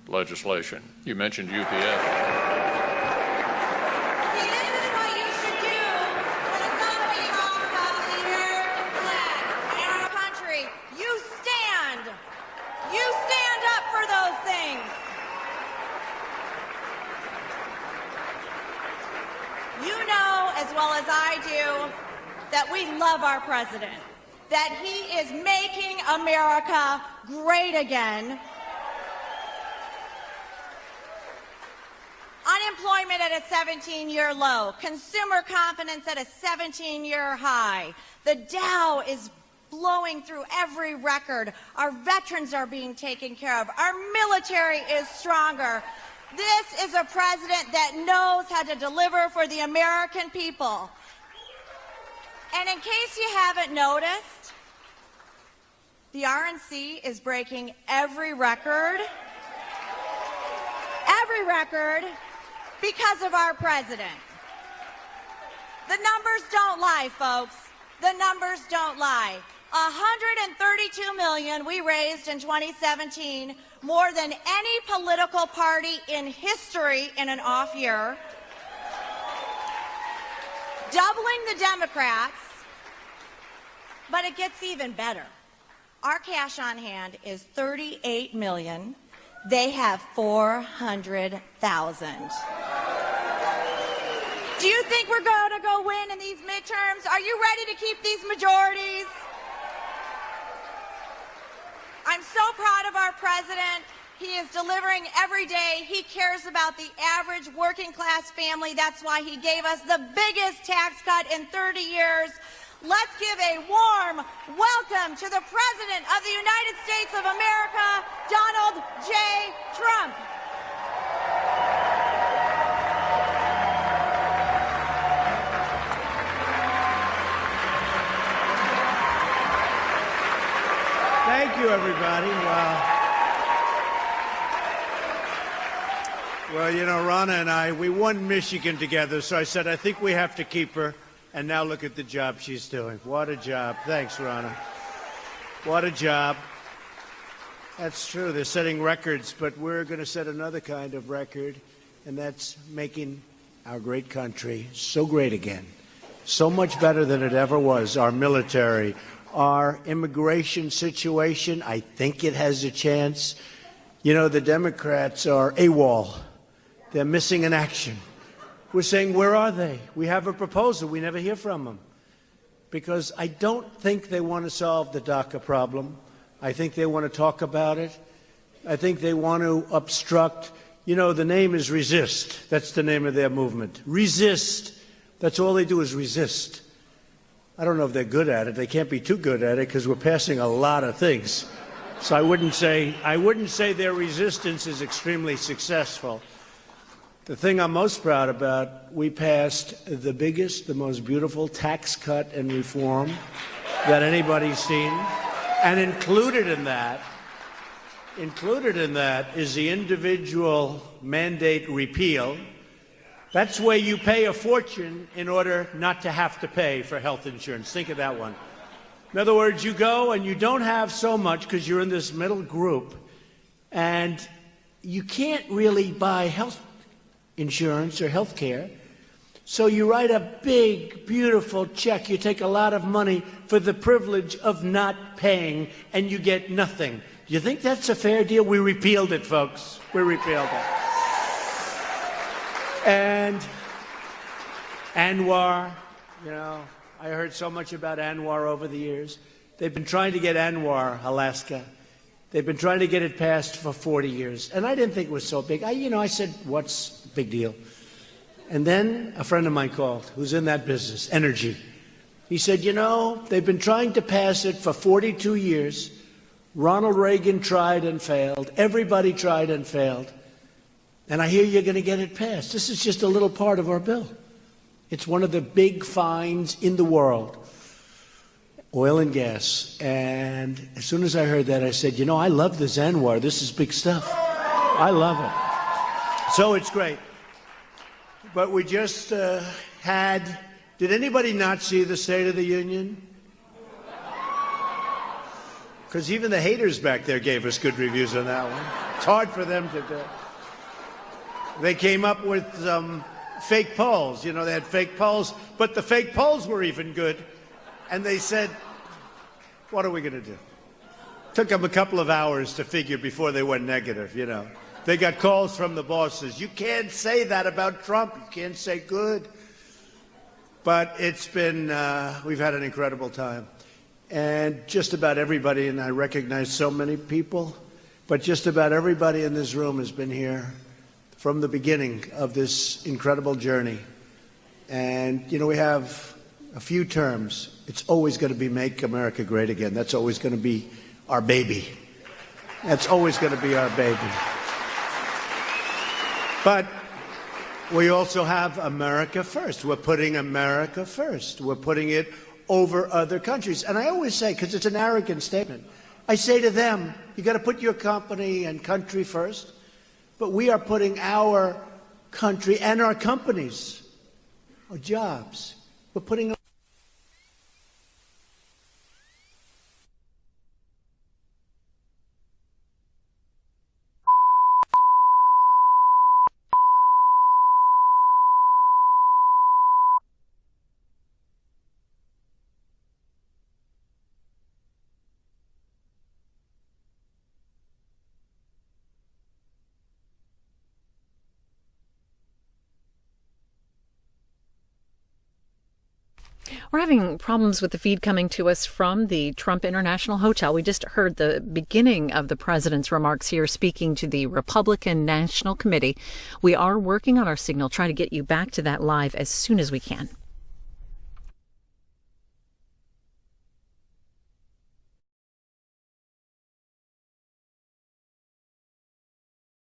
legislation. You mentioned UPS. See, this is what you should do when somebody talks about the American flag and our country. You stand. You stand up for those things. You know as well as I do that we love our president, that he is making America great again. Unemployment at a 17-year low, consumer confidence at a 17-year high. The Dow is blowing through every record. Our veterans are being taken care of. Our military is stronger. This is a president that knows how to deliver for the American people. And in case you haven't noticed, the RNC is breaking every record because of our president. The numbers don't lie, folks. The numbers don't lie. 132 million we raised in 2017, more than any political party in history in an off year, doubling the Democrats. But it gets even better. Our cash on hand is 38 million. They have 400,000. Do you think we're going to go win in these midterms? Are you ready to keep these majorities? I'm so proud of our president. He is delivering every day. He cares about the average working class family. That's why he gave us the biggest tax cut in 30 years. Let's give a warm welcome to the President of the United States of America, Donald J. Trump. Thank you, everybody. Well, you know, Ronna and I, we won Michigan together, so I said, I think we have to keep her. And now look at the job she's doing. What a job. Thanks, Ronna. What a job. That's true. They're setting records, but we're going to set another kind of record, and that's making our great country so great again. So much better than it ever was. Our military, our immigration situation, I think it has a chance. You know, the Democrats are AWOL. They're missing in action. We're saying, where are they? We have a proposal. We never hear from them. Because I don't think they want to solve the DACA problem. I think they want to talk about it. I think they want to obstruct. You know, the name is Resist. That's the name of their movement. Resist. That's all they do is resist. I don't know if they're good at it. They can't be too good at it because we're passing a lot of things. So I wouldn't say their resistance is extremely successful. The thing I'm most proud about, we passed the biggest, the most beautiful tax cut and reform that anybody's seen. And included in that is the individual mandate repeal. That's where you pay a fortune in order not to have to pay for health insurance. Think of that one. In other words, you go and you don't have so much because you're in this middle group, and you can't really buy health insurance or health care. So you write a big, beautiful check. You take a lot of money for the privilege of not paying, and you get nothing. Do you think that's a fair deal? We repealed it, folks. We repealed it. And Anwar, you know, I heard so much about Anwar over the years. They've been trying to get Anwar, Alaska. They've been trying to get it passed for 40 years. And I didn't think it was so big. I said, what's the big deal? And then a friend of mine called who's in that business, energy. He said, you know, they've been trying to pass it for 42 years. Ronald Reagan tried and failed. Everybody tried and failed. And I hear you're going to get it passed. This is just a little part of our bill. It's one of the big finds in the world, oil and gas. And as soon as I heard that, I said, you know, I love this Anwar. This is big stuff. I love it. So it's great. But we just did anybody not see the State of the Union? Because even the haters back there gave us good reviews on that one. hard for them to do. They came up with fake polls. You know, they had fake polls, but the fake polls were even good. And they said, what are we going to do? Took them a couple of hours to figure before they went negative, you know. They got calls from the bosses. You can't say that about Trump. You can't say good. But it's been, we've had an incredible time. And just about everybody, and I recognize so many people, but just about everybody in this room has been here from the beginning of this incredible journey. And, you know, we have a few terms. It's always going to be Make America Great Again. That's always going to be our baby. That's always going to be our baby. But we also have America First. We're putting America first. We're putting it over other countries. And I always say, because it's an arrogant statement, I say to them, you got to put your company and country first. But we are putting our country and our companies, our jobs, we're putting We're having problems with the feed coming to us from the Trump International Hotel. We just heard the beginning of the president's remarks here speaking to the Republican National Committee. We are working on our signal, trying to get you back to that live as soon as we can.